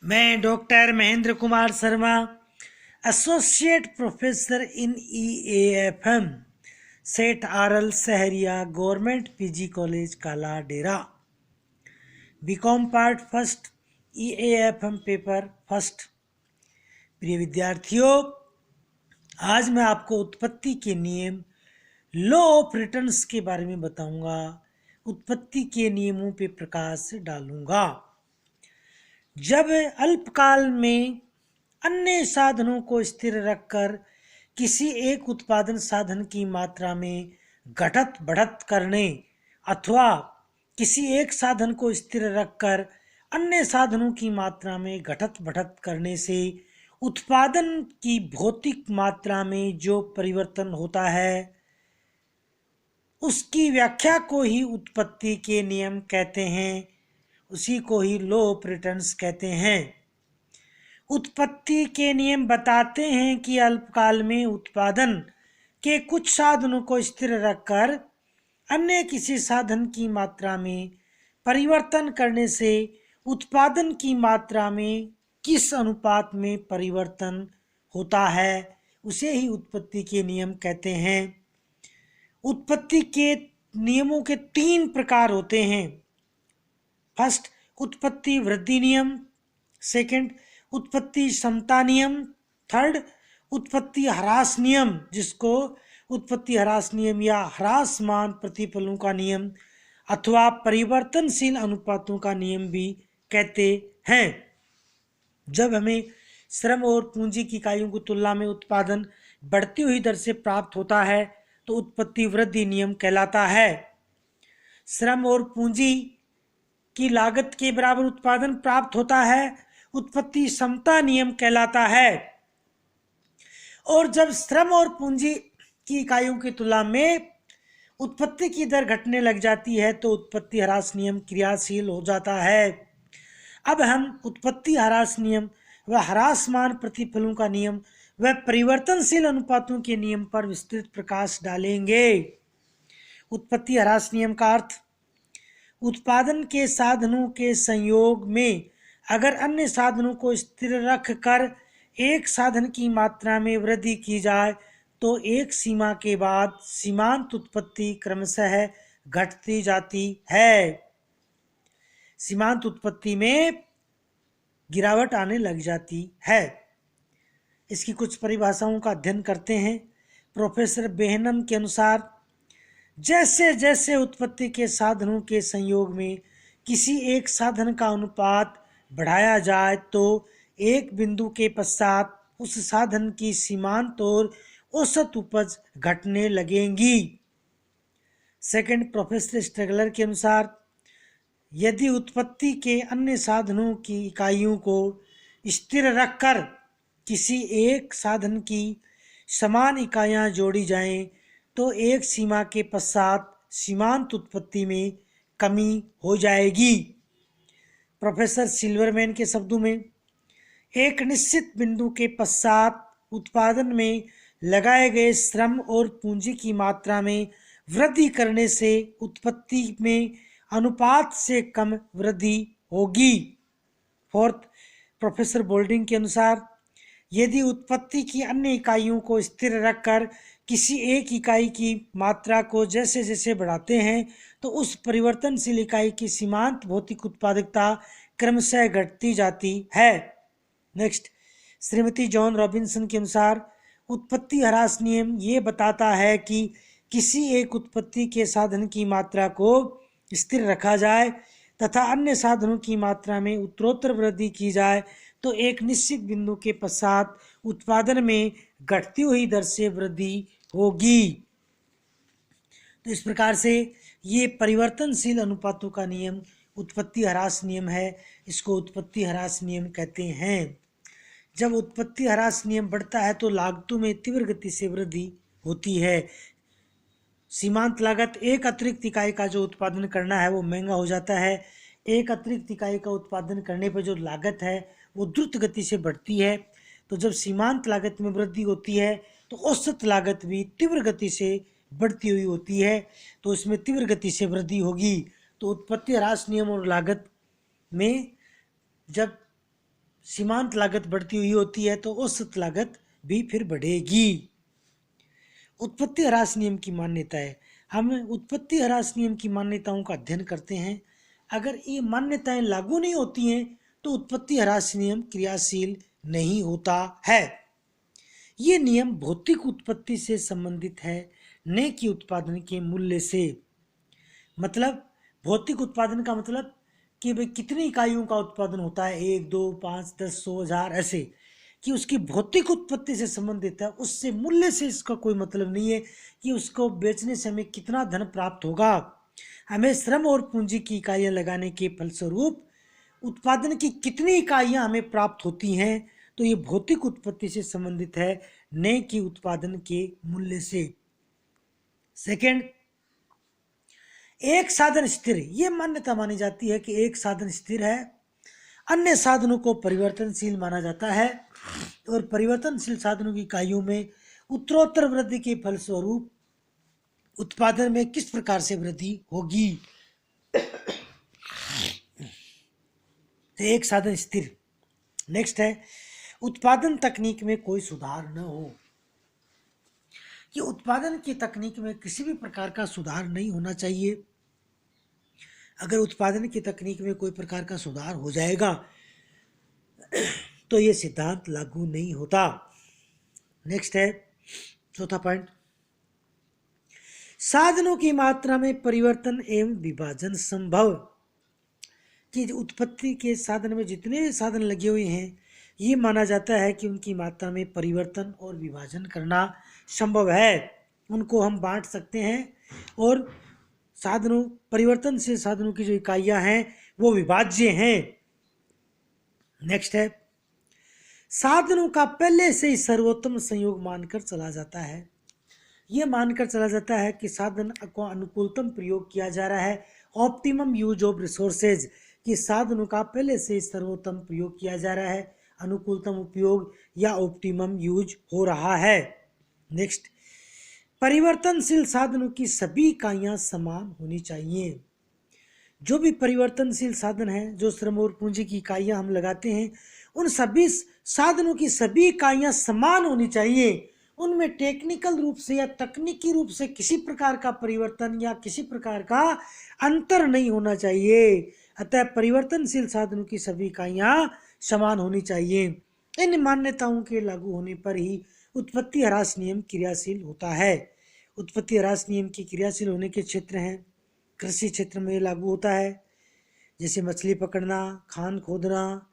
मैं doctor Mahendra Kumar Sharma, associate professor in EAFM, Seth R L Saharia government PG college Kaladera, BCom part first, EAFM paper first. प्रिय विद्यार्थियों, आज मैं आपको उत्पत्ति के नियम, लॉ ऑफ रिटर्न्स के बारे में बताऊंगा। उत्पत्ति के नियमों पे प्रकाश डालूंगा। जब अल्पकाल में अन्य साधनों को स्थिर रखकर किसी एक उत्पादन साधन की मात्रा में घटत बढ़त करने अथवा किसी एक साधन को स्थिर रखकर अन्य साधनों की मात्रा में घटत बढ़त करने से उत्पादन की भौतिक मात्रा में जो परिवर्तन होता है, उसकी व्याख्या को ही उत्पत्ति के नियम कहते हैं। उसी को ही लॉ ऑफ रिटर्न्स कहते हैं। उत्पत्ति के नियम बताते हैं कि अल्पकाल में उत्पादन के कुछ साधनों को स्थिर रखकर अन्य किसी साधन की मात्रा में परिवर्तन करने से उत्पादन की मात्रा में किस अनुपात में परिवर्तन होता है, उसे ही उत्पत्ति के नियम कहते हैं। उत्पत्ति के नियमों के 3 प्रकार होते हैं। फर्स्ट, उत्पत्ति वृद्धि नियम। सेकंड, उत्पत्ति समता नियम। थर्ड, उत्पत्ति ह्रास नियम, जिसको उत्पत्ति ह्रास नियम या ह्रासमान प्रतिफलों का नियम अथवा परिवर्तनशील अनुपातों का नियम भी कहते हैं। जब हमें श्रम और पूंजी की इकाइयों की तुलना में उत्पादन बढ़ती हुई दर से प्राप्त होता है तो उत्पत्ति वृद्धि नियम कहलाता है। श्रम और पूंजी की लागत के बराबर उत्पादन प्राप्त होता है, उत्पत्ति समता नियम कहलाता है। और जब श्रम और पूंजी की इकाइयों की तुलना में उत्पत्ति की दर घटने लग जाती है तो उत्पत्ति ह्रास नियम क्रियाशील हो जाता है। अब हम उत्पत्ति ह्रास नियम व ह्रासमान प्रतिफलों का नियम व परिवर्तनशील अनुपातों के नियम पर विस्तृत प्रकाश डालेंगे। उत्पत्ति ह्रास नियम का अर्थ, उत्पादन के साधनों के संयोग में अगर अन्य साधनों को स्थिर रख कर एक साधन की मात्रा में वृद्धि की जाए तो एक सीमा के बाद सीमांत उत्पत्ति क्रमशः घटती जाती है। सीमांत उत्पत्ति में गिरावट आने लग जाती है। इसकी कुछ परिभाषाओं का अध्ययन करते हैं। प्रोफेसर बेहनम के अनुसार, जैसे जैसे उत्पत्ति के साधनों के संयोग में किसी एक साधन का अनुपात बढ़ाया जाए तो एक बिंदु के पश्चात उस साधन की सीमांत और औसत उपज घटने लगेंगी। सेकंड, प्रोफेसर स्ट्रगलर के अनुसार, यदि उत्पत्ति के अन्य साधनों की इकाइयों को स्थिर रखकर किसी एक साधन की समान इकाइयां जोड़ी जाएं तो एक सीमा के पश्चात सीमांत उत्पत्ति में कमी हो जाएगी। प्रोफेसर सिल्वरमैन के शब्दों में, एक निश्चित बिंदु के पश्चात उत्पादन में लगाए गए श्रम और पूंजी की मात्रा में वृद्धि करने से उत्पत्ति में अनुपात से कम वृद्धि होगी। फोर्थ, प्रोफेसर बोल्डिंग के अनुसार, यदि उत्पत्ति की अन्य इकाइयों को स्थिर रखकर किसी एक इकाई की मात्रा को जैसे जैसे बढ़ाते हैं तो उस परिवर्तनशील इकाई की सीमांत भौतिक उत्पादकता क्रमशः घटती जाती है। नेक्स्ट, श्रीमती जॉन रॉबिन्सन के अनुसार, उत्पत्ति ह्रास नियम ये बताता है कि किसी एक उत्पत्ति के साधन की मात्रा को स्थिर रखा जाए तथा अन्य साधनों की मात्रा में उत्तरोत्तर वृद्धि की जाए तो एक निश्चित बिंदु के पश्चात उत्पादन में घटती हुई दर से वृद्धि होगी। तो इस प्रकार से ये परिवर्तनशील अनुपातों का नियम उत्पत्ति ह्रास नियम है। इसको उत्पत्ति ह्रास नियम कहते हैं। जब उत्पत्ति ह्रास नियम बढ़ता है तो लागतों में तीव्र गति से वृद्धि होती है। सीमांत लागत, एक अतिरिक्त इकाई का जो उत्पादन करना है वो महंगा हो जाता है। एक अतिरिक्त इकाई का उत्पादन करने पर जो लागत है वो द्रुत गति से बढ़ती है। तो जब सीमांत लागत में वृद्धि होती है तो औसत लागत भी तीव्र गति से बढ़ती हुई होती है, तो इसमें तीव्र गति से वृद्धि होगी। तो उत्पत्ति ह्रास नियम और लागत में जब सीमांत लागत बढ़ती हुई होती है तो औसत लागत भी फिर बढ़ेगी। उत्पत्ति ह्रास नियम की मान्यताएं। हम उत्पत्ति ह्रास नियम की मान्यताओं का अध्ययन करते हैं। अगर ये मान्यताएं लागू नहीं होती हैं तो उत्पत्ति ह्रास नियम क्रियाशील नहीं होता है। ये नियम भौतिक उत्पत्ति से संबंधित है, न कि उत्पादन के मूल्य से। मतलब भौतिक उत्पादन का मतलब कि भाई कितनी इकाइयों का उत्पादन होता है, 1, 2, 5, 10, 100, 1000, ऐसे कि उसकी भौतिक उत्पत्ति से संबंधित है, उससे मूल्य से इसका कोई मतलब नहीं है कि उसको बेचने से हमें कितना धन प्राप्त होगा। हमें श्रम और पूंजी की इकाइयां लगाने के फलस्वरूप उत्पादन की कितनी इकाइयां हमें प्राप्त होती हैं, तो ये भौतिक उत्पत्ति से संबंधित है, न कि उत्पादन के मूल्य से। सेकंड, एक साधन स्थिर। ये मान्यता मानी जाती है कि एक साधन स्थिर है, अन्य साधनों को परिवर्तनशील माना जाता है और परिवर्तनशील साधनों की इकाइयों में उत्तरोत्तर वृद्धि के फलस्वरूप उत्पादन में किस प्रकार से वृद्धि होगी। तो एक साधन स्थिर। नेक्स्ट है उत्पादन तकनीक में कोई सुधार न हो। कि उत्पादन की तकनीक में किसी भी प्रकार का सुधार नहीं होना चाहिए। अगर उत्पादन की तकनीक में कोई प्रकार का सुधार हो जाएगा तो ये सिद्धांत लागू नहीं होता। नेक्स्ट है चौथा पॉइंट, साधनों की मात्रा में परिवर्तन एवं विभाजन संभव। कि उत्पत्ति के साधन में जितने साधन लगे हुए हैं ये माना जाता है कि उनकी मात्रा में परिवर्तन और विभाजन करना संभव है। उनको हम बांट सकते हैं और साधनों परिवर्तनशील साधनों की जो इकाइयां हैं वो विभाज्य हैं। नेक्स्ट है साधनों का पहले से ही सर्वोत्तम संयोग मानकर चला जाता है। यह मानकर चला जाता है कि साधन को अनुकूलतम प्रयोग किया जा रहा है, ऑप्टिमम यूज ऑफ रिसोर्सेज। कि साधनों का पहले से सर्वोत्तम प्रयोग किया जा रहा है, अनुकूलतम उपयोग या ऑप्टिमम यूज हो रहा है। नेक्स्ट, परिवर्तनशील साधनों की सभी इकाइयां समान होनी चाहिए। जो भी परिवर्तनशील साधन है, जो श्रम और पूंजी की इकाइयां हम लगाते हैं, उन सभी साधनों की सभी इकाइयां समान होनी चाहिए। उनमें टेक्निकल रूप से या तकनीकी रूप से किसी प्रकार का परिवर्तन या किसी प्रकार का अंतर नहीं होना चाहिए। अतः परिवर्तनशील साधनों की सभी इकाइयां समान होनी चाहिए। इन मान्यताओं के लागू होने पर ही उत्पत्ति ह्रास नियम क्रियाशील होता है। उत्पत्ति ह्रास नियम के क्रियाशील होने के क्षेत्र हैं, कृषि क्षेत्र में लागू होता है, जैसे मछली पकड़ना, खान खोदना,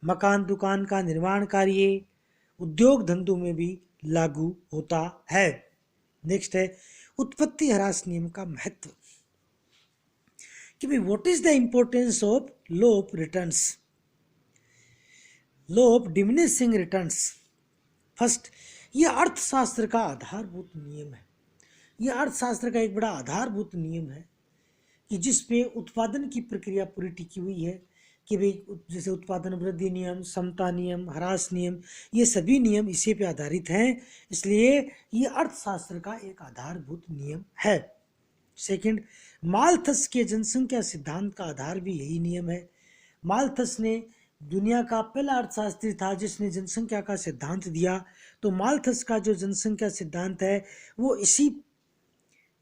मकान दुकान का निर्माण कार्य, उद्योग धंधों में भी लागू होता है। नेक्स्ट है उत्पत्ति ह्रास नियम का महत्व। कि भाई what is the importance of law of returns, law of diminishing returns. First, यह अर्थशास्त्र का आधारभूत नियम है। यह अर्थशास्त्र का एक बड़ा आधारभूत नियम है कि जिस पे उत्पादन की प्रक्रिया पूरी टिकी हुई है। कि भाई जैसे उत्पादन वृद्धि नियम, समता नियम, ह्रास नियम, ये सभी नियम इसी पे आधारित हैं, इसलिए ये अर्थशास्त्र का एक आधारभूत नियम है। सेकंड, मालथस के जनसंख्या सिद्धांत का आधार भी यही नियम है। मालथस ने दुनिया का पहला अर्थशास्त्री था जिसने जनसंख्या का सिद्धांत दिया। तो मालथस का जो जनसंख्या सिद्धांत है वो इसी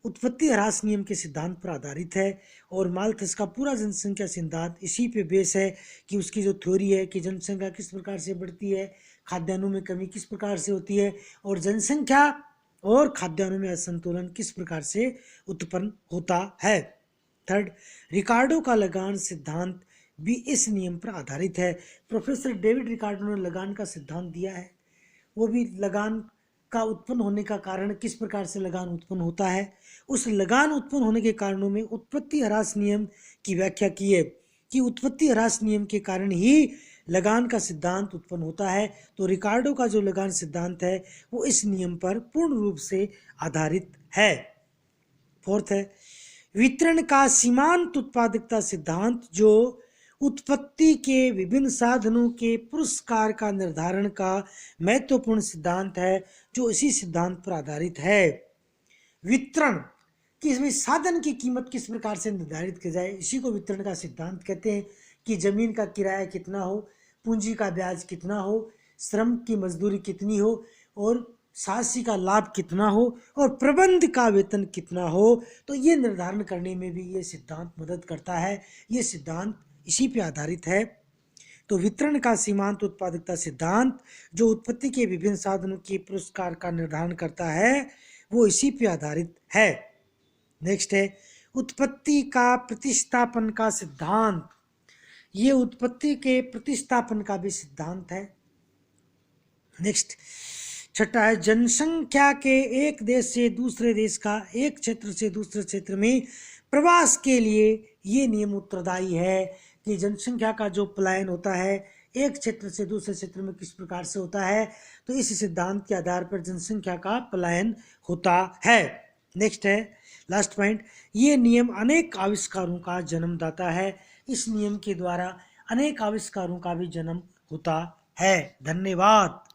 उत्पत्ति ह्रास नियम के सिद्धांत पर आधारित है। और मालथस का पूरा जनसंख्या सिद्धांत इसी पे बेस है कि उसकी जो थ्योरी है कि जनसंख्या किस प्रकार से बढ़ती है, खाद्यान्नों में कमी किस प्रकार से होती है और जनसंख्या और खाद्यान्नों में असंतुलन किस प्रकार से उत्पन्न होता है। थर्ड, रिकार्डो का लगान सिद्धांत भी इस नियम पर आधारित है। प्रोफेसर डेविड रिकार्डो ने लगान का सिद्धांत दिया है। वो भी लगान का उत्पन्न होने का कारण, किस प्रकार से लगान उत्पन्न होता है, उस लगान उत्पन्न होने के कारणों में उत्पत्ति ह्रास नियम की व्याख्या की है कि उत्पत्ति ह्रास नियम के कारण ही लगान का सिद्धांत उत्पन्न होता है। तो रिकार्डो का जो लगान सिद्धांत है वो इस नियम पर पूर्ण रूप से आधारित है। फोर्थ है वितरण का सीमांत उत्पादकता सिद्धांत, जो उत्पत्ति के विभिन्न साधनों के पुरस्कार का निर्धारण का महत्वपूर्ण सिद्धांत है, जो इसी सिद्धांत पर आधारित है। वितरण कि इसमें साधन की कीमत किस प्रकार से निर्धारित की जाए, इसी को वितरण का सिद्धांत कहते हैं। कि जमीन का किराया कितना हो, पूंजी का ब्याज कितना हो, श्रम की मजदूरी कितनी हो, और साहसी का लाभ कितना हो, और प्रबंध का वेतन कितना हो। तो ये निर्धारण करने में भी ये सिद्धांत मदद करता है। ये सिद्धांत इसी पे आधारित है। तो वितरण का सीमांत उत्पादकता सिद्धांत जो उत्पत्ति के विभिन्न साधनों के पुरस्कार का निर्धारण करता है, वो इसी पे आधारित है। नेक्स्ट है उत्पत्ति का प्रतिस्थापन का सिद्धांत। ये उत्पत्ति के प्रतिस्थापन का भी सिद्धांत है। नेक्स्ट छठा है जनसंख्या के एक देश से दूसरे देश का, एक क्षेत्र से दूसरे क्षेत्र में प्रवास के लिए ये नियम उत्तरदायी है कि जनसंख्या का जो पलायन होता है एक क्षेत्र से दूसरे क्षेत्र में किस प्रकार से होता है। तो इस सिद्धांत के आधार पर जनसंख्या का पलायन होता है। नेक्स्ट है लास्ट पॉइंट, ये नियम अनेक आविष्कारों का जन्मदाता है। इस नियम के द्वारा अनेक आविष्कारों का भी जन्म होता है। धन्यवाद।